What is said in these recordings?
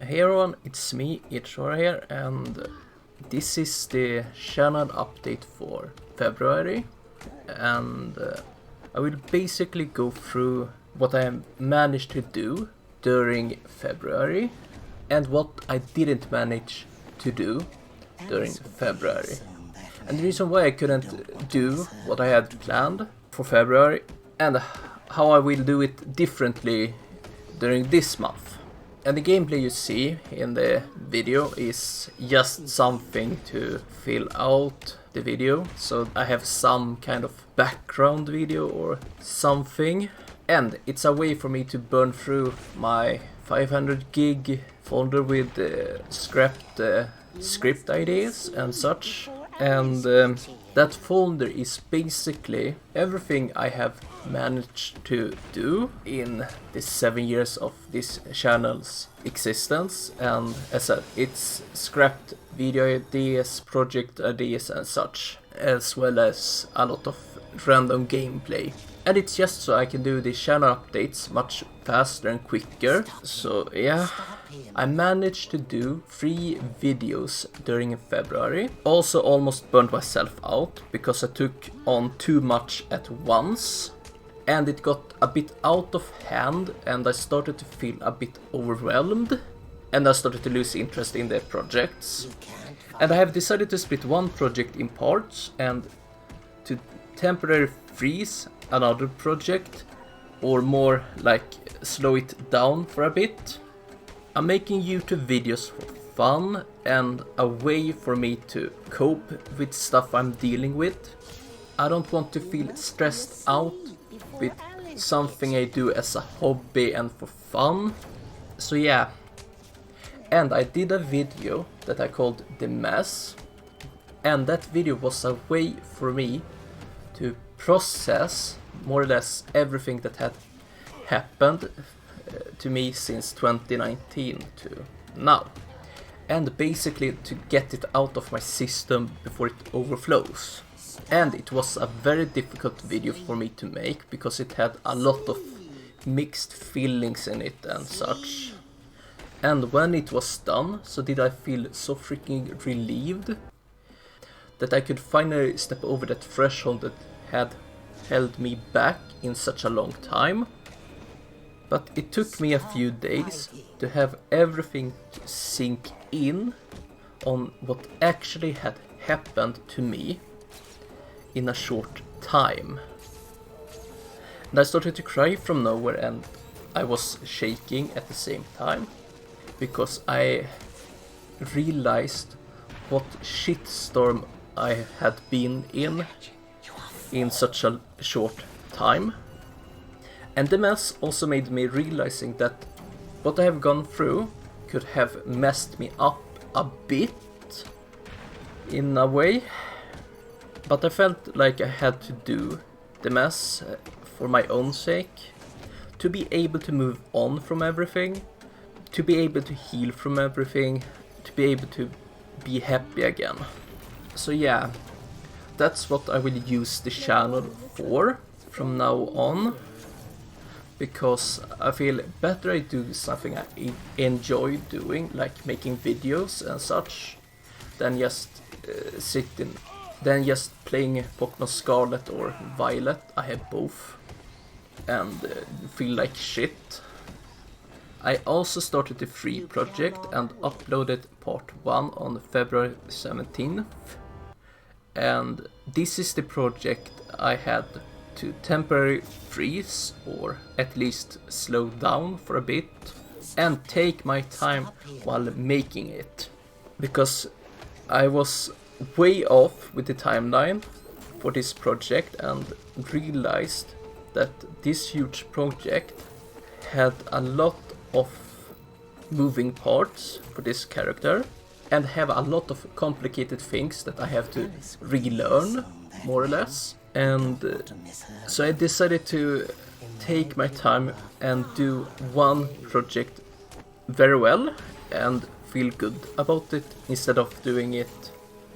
Hey everyone, it's me, EH-Sora here, and this is the channel update for February, and I will basically go through what I managed to do during February and what I didn't manage to do during February. And the reason why I couldn't do what I had planned for February and how I will do it differently during this month. And the gameplay you see in the video is just something to fill out the video, so I have some kind of background video or something, and it's a way for me to burn through my 500 gig folder with scrapped script ideas and such. And that folder is basically everything I have managed to do in the 7 years of this channel's existence, and as I said, it's scrapped video ideas, project ideas and such, as well as a lot of random gameplay. And it's just so I can do the channel updates much faster and quicker. So yeah, I managed to do 3 videos during February. Also almost burned myself out because I took on too much at once. And it got a bit out of hand and I started to feel a bit overwhelmed. And I started to lose interest in the projects. And I have decided to split one project in parts and to temporarily freeze another project, or more like slow it down for a bit. I'm making YouTube videos for fun and a way for me to cope with stuff I'm dealing with. I don't want to feel stressed out with something I do as a hobby and for fun. So yeah, and I did a video that I called The Mess, and that video was a way for me to process more or less everything that had happened to me since 2019 to now, and basically to get it out of my system before it overflows. And it was a very difficult video for me to make because it had a lot of mixed feelings in it and such. And when it was done, so did I feel so freaking relieved that I could finally step over that threshold that had held me back in such a long time. But it took me a few days to have everything sink in on what actually had happened to me in a short time. And I started to cry from nowhere, and I was shaking at the same time because I realized what shitstorm I had been in such a short time. And the mess also made me realizing that what I have gone through could have messed me up a bit in a way, but I felt like I had to do the mess for my own sake, to be able to move on from everything, to be able to heal from everything, to be able to be happy again. So yeah, that's what I will use the channel for from now on, because I feel better I do something I enjoy doing, like making videos and such, than just playing Pokemon Scarlet or Violet. I have both and feel like shit. I also started the free project and uploaded part 1 on February 17th. And this is the project I had to temporarily freeze, or at least slow down for a bit, and take my time while making it. Because I was way off with the timeline for this project and realized that this huge project had a lot of moving parts for this character and have a lot of complicated things that I have to relearn, more or less. And so I decided to take my time and do one project very well and feel good about it, instead of doing it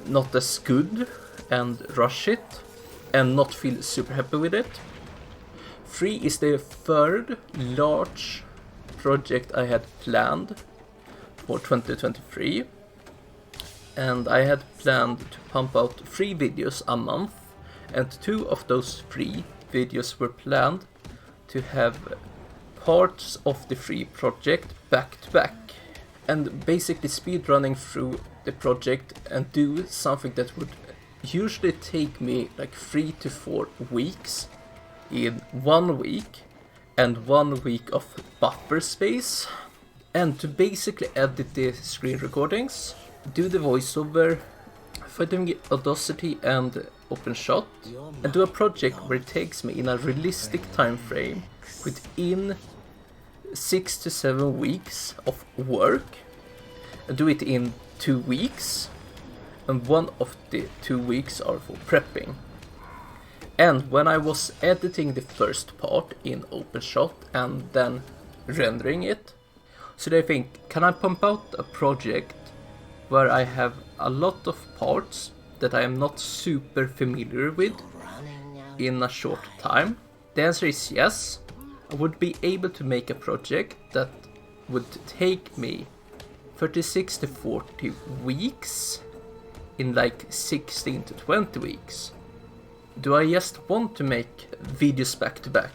not as good and rush it and not feel super happy with it. 3 is the third large project I had planned for 2023, and I had planned to pump out 3 videos a month, and 2 of those 3 videos were planned to have parts of the 3 project back to back, and basically speedrunning through the project and do something that would usually take me like 3 to 4 weeks in 1 week, and 1 week of buffer space, and to basically edit the screen recordings, do the voiceover, fighting Audacity and OpenShot, and do a project where it takes me in a realistic time frame within 6 to 7 weeks of work, and do it in 2 weeks, and 1 of the 2 weeks are for prepping. And when I was editing the first part in OpenShot and then rendering it, so I think, can I pump out a project where I have a lot of parts that I am not super familiar with in a short time? The answer is yes. I would be able to make a project that would take me 36 to 40 weeks in like 16 to 20 weeks. Do I just want to make videos back to back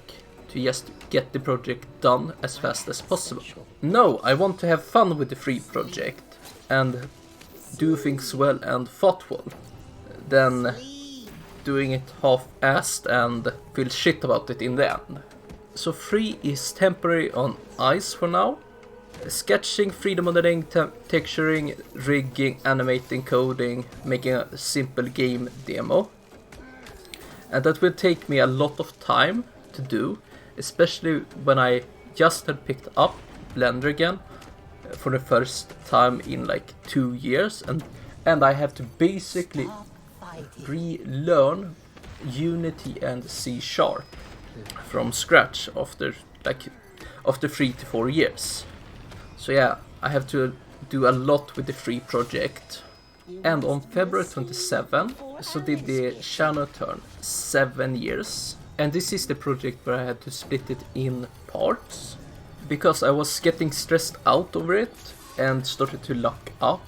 to just get the project done as fast as possible? No, I want to have fun with the free project and do things well and thoughtful, than doing it half-assed and feel shit about it in the end. So free is temporary on ice for now. Sketching, 3D modeling, texturing, rigging, animating, coding, making a simple game demo. And that will take me a lot of time to do, especially when I just had picked up Blender again for the first time in like 2 years, and I have to basically relearn Unity and C# from scratch after 3 to 4 years. So yeah, I have to do a lot with the free project. And on February 27, so did the channel turn 7 years. And this is the project where I had to split it in parts, because I was getting stressed out over it and started to lock up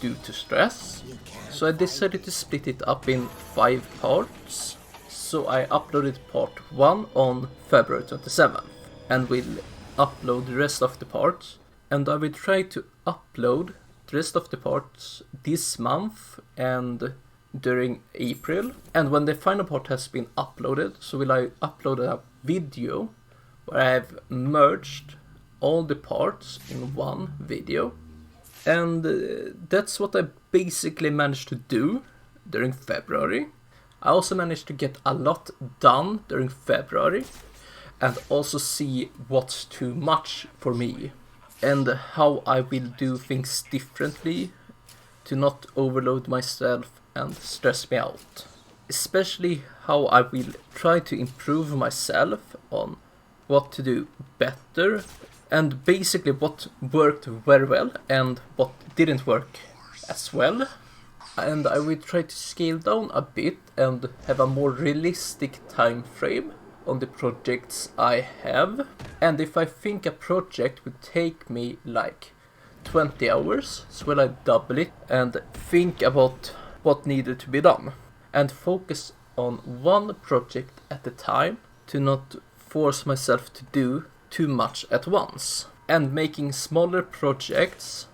due to stress. So I decided to split it up in 5 parts. So I uploaded part 1 on February 27th and will upload the rest of the parts. And I will try to upload the rest of the parts this month and during April. And when the final part has been uploaded, so will I upload a video where I have merged all the parts in one video. And that's what I basically managed to do during February. I also managed to get a lot done during February, and also see what's too much for me and how I will do things differently to not overload myself and stress me out. Especially how I will try to improve myself on what to do better, and basically what worked very well and what didn't work as well. And I will try to scale down a bit and have a more realistic time frame on the projects I have. And if I think a project would take me like 20 hours, so will I double it and think about what needed to be done and focus on one project at a time to not force myself to do too much at once, and making smaller projects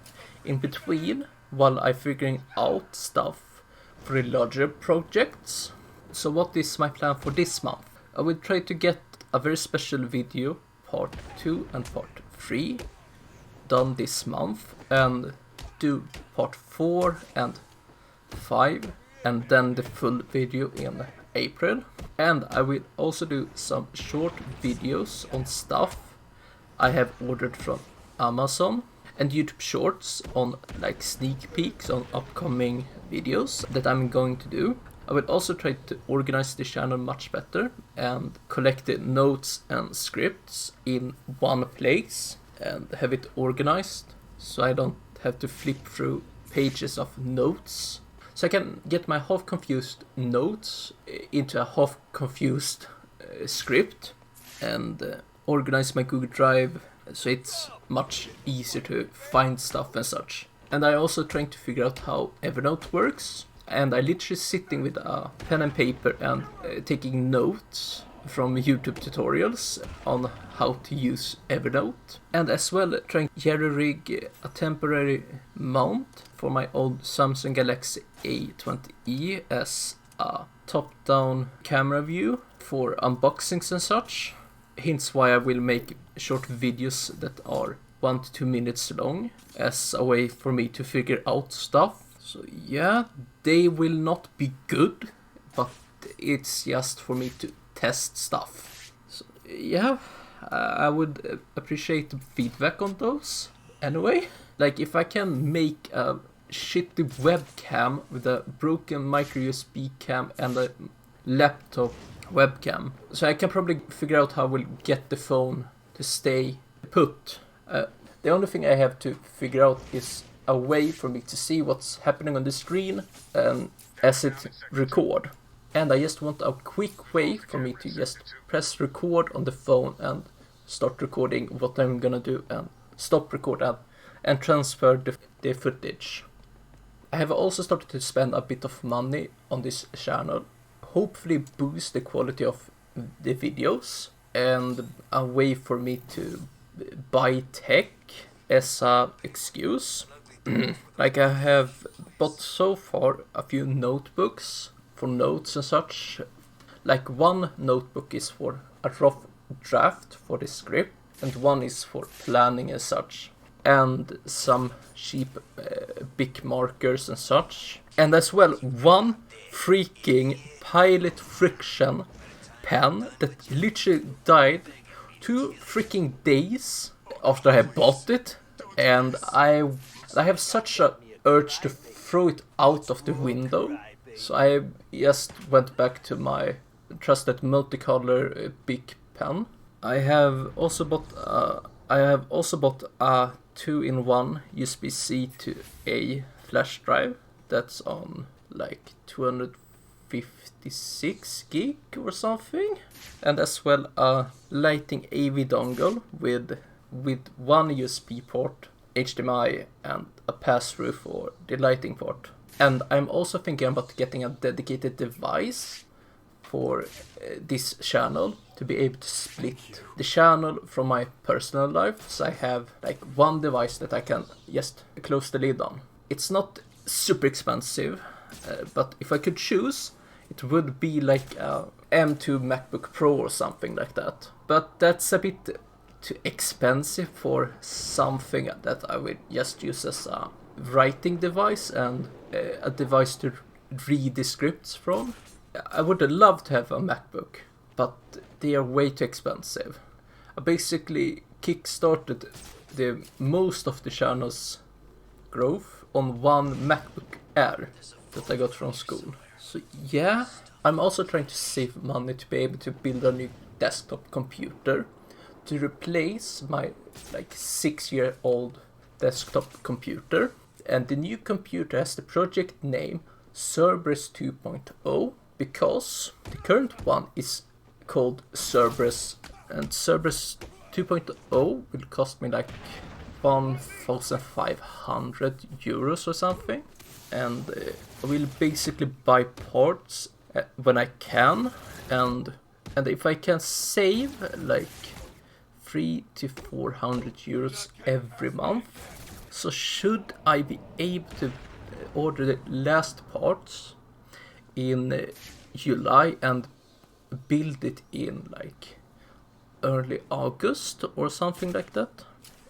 in between while I'm figuring out stuff for the larger projects. So what is my plan for this month? I will try to get a very special video, part 2 and part 3, done this month, and do part 4 and 5, and then the full video in April. And I will also do some short videos on stuff I have ordered from Amazon, and YouTube shorts on like sneak peeks on upcoming videos that I'm going to do. I will also try to organize the channel much better and collect the notes and scripts in one place and have it organized so I don't have to flip through pages of notes. So I can get my half-confused notes into a half-confused script, and organize my Google Drive so it's much easier to find stuff and such. And I also trying to figure out how Evernote works, and I literally sitting with a pen and paper and taking notes from YouTube tutorials on how to use Evernote, and as well trying to jerry-rig a temporary mount for my old Samsung Galaxy A20e as a top-down camera view for unboxings and such. Hence why I will make short videos that are 1 to 2 minutes long as a way for me to figure out stuff. So yeah, they will not be good, but it's just for me to test stuff. So yeah, I would appreciate feedback on those. Anyway, like if I can make a shitty webcam with a broken micro USB cam and a laptop webcam, so I can probably figure out how I will get the phone to stay put. The only thing I have to figure out is a way for me to see what's happening on the screen as it record. And I just want a quick way for me to just press record on the phone and start recording what I'm gonna do and stop record and transfer the footage. I have also started to spend a bit of money on this channel, hopefully boost the quality of the videos, and a way for me to buy tech as a excuse. Like I have bought so far a few notebooks for notes and such. Like one notebook is for a rough draft for the script, and one is for planning and such, and some cheap Bic markers and such, and as well one freaking Pilot Friction pen that literally died 2 freaking days after I bought it, and I have such a urge to throw it out of the window. So I just went back to my trusted multicolor Bic pen. I have also bought a 2-in-1 USB-C to A flash drive that's on like 256 gig or something, and as well a lighting AV dongle with one USB port, HDMI, and a pass-through for the lighting port. And I'm also thinking about getting a dedicated device for this channel to be able to split the channel from my personal life, so I have like one device that I can just close the lid on. It's not super expensive, but if I could choose, it would be like a M2 MacBook Pro or something like that. But that's a bit too expensive for something that I would just use as a writing device and a device to read the scripts from. I would love to have a MacBook, but they are way too expensive. I basically kickstarted the most of the channel's growth on one MacBook Air that I got from school. So yeah, I'm also trying to save money to be able to build a new desktop computer to replace my like 6-year-old desktop computer. And the new computer has the project name Cerberus 2.0 because the current one is called Cerberus, and Cerberus 2.0 will cost me like 1,500 euros or something, and I will basically buy parts when I can, and if I can save like 300 to 400 euros every month, so should I be able to order the last parts in July and build it in like early August or something like that,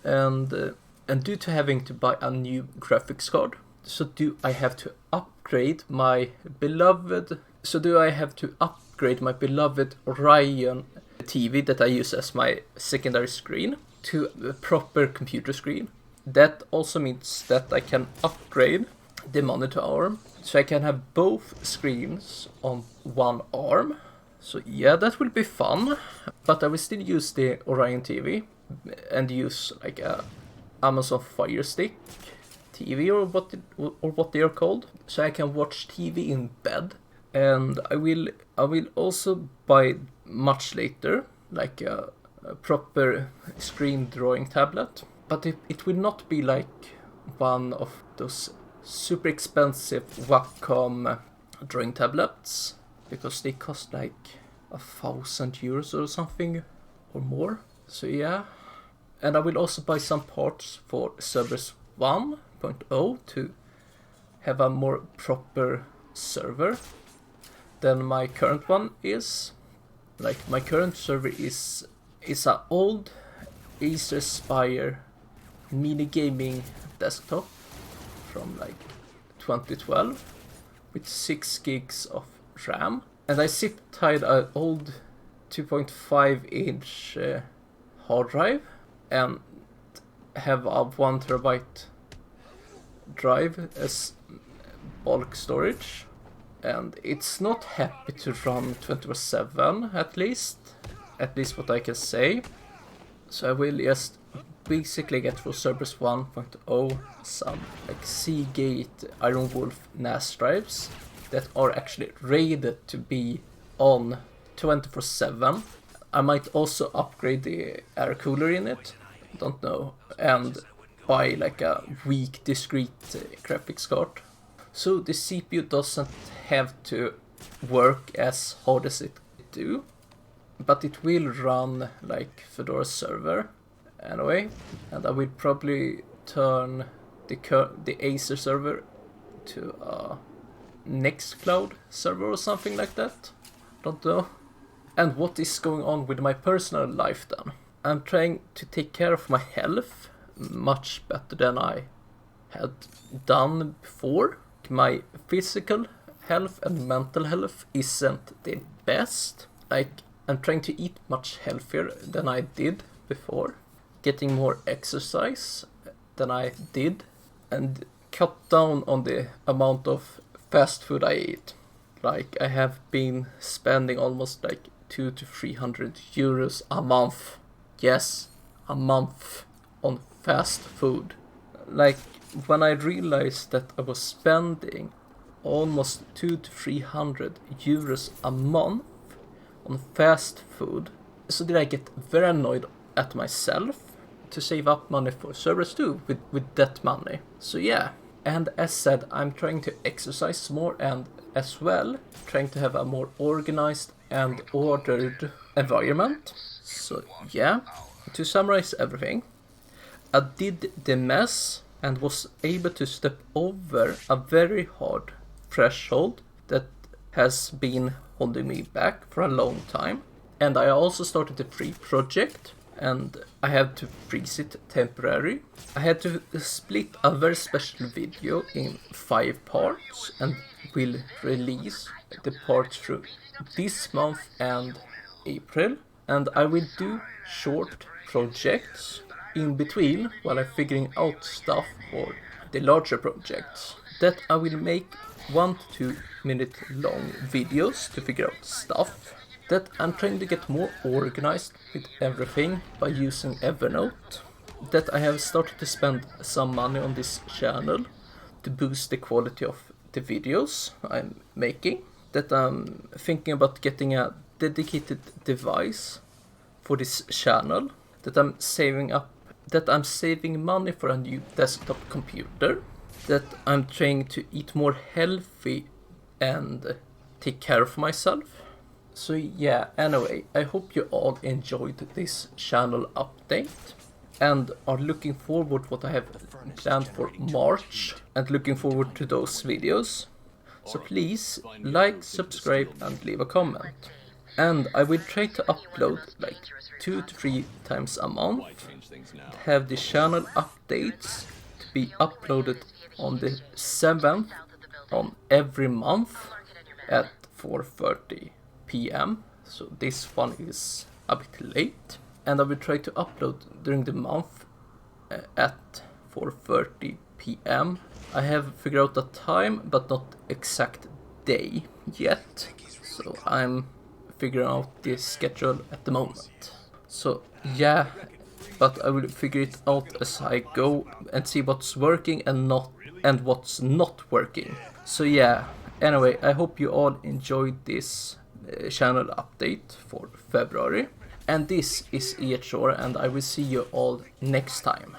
and due to having to buy a new graphics card, so do I have to upgrade my beloved Orion TV that I use as my secondary screen to a proper computer screen. That also means that I can upgrade the monitor arm, so I can have both screens on one arm. So yeah, that will be fun, but I will still use the Orion TV and use like a Amazon Fire Stick TV or what they are called, so I can watch TV in bed. And I will also buy much later like a a proper screen drawing tablet. But it will not be like one of those super expensive Wacom drawing tablets, because they cost like €1,000 or something or more. So yeah, and I will also buy some parts for Cerberus 1.0 to have a more proper server than my current one is. Like, my current server is a old Acer Spire mini gaming desktop from like 2012 with 6 gigs of RAM, and I zip tied an old 2.5-inch hard drive and have a 1 terabyte drive as bulk storage, and it's not happy to run 24/7 at least what I can say. So I will just basically get for Cerberus 1.0 some like Seagate Iron Wolf NAS drives that are actually rated to be on 24/7. I might also upgrade the air cooler in it, don't know, and buy like a weak discrete graphics card. So the CPU doesn't have to work as hard as it do, but it will run like Fedora server anyway, and I will probably turn the Acer server to a Nextcloud server or something like that. Don't know. And what is going on with my personal life then? I'm trying to take care of my health much better than I had done before. My physical health and mental health isn't the best. Like, I'm trying to eat much healthier than I did before, getting more exercise than I did, and cut down on the amount of fast food I eat. Like, I have been spending almost like 200 to 300 euros a month. Yes, a month on fast food. Like, when I realized that I was spending almost 200 to 300 euros a month on fast food, so did I get very annoyed at myself to save up money for Cerberus 2 with that money. So yeah, and as said, I'm trying to exercise more, and as well trying to have a more organized and ordered environment. So yeah, to summarize everything, I did the mess and was able to step over a very hard threshold that has been holding me back for a long time. And I also started a free project, and I had to freeze it temporarily. I had to split a very special video in 5 parts and will release the parts through this month and April. And I will do short projects in between while I'm figuring out stuff for the larger projects. That I will make 1 to 2 minute long videos to figure out stuff. That I'm trying to get more organized with everything by using Evernote. That I have started to spend some money on this channel to boost the quality of the videos I'm making. That I'm thinking about getting a dedicated device for this channel. That I'm saving money for a new desktop computer. That I'm trying to eat more healthy and take care of myself. So yeah, anyway, I hope you all enjoyed this channel update and are looking forward what I have planned for March, and looking forward to those videos. So please like, subscribe and leave a comment. And I will try to upload like 2 to 3 times a month. Have the channel updates to be uploaded on the 7th on every month at 4:30 p.m. So this one is a bit late, and I will try to upload during the month at 4:30 p.m. I have figured out the time but not exact day yet, so I'm figuring out the schedule at the moment. So yeah, but I will figure it out as I go and see what's working and what's not working. So yeah, anyway, I hope you all enjoyed this channel update for February. And this is EH-Sora, and I will see you all next time.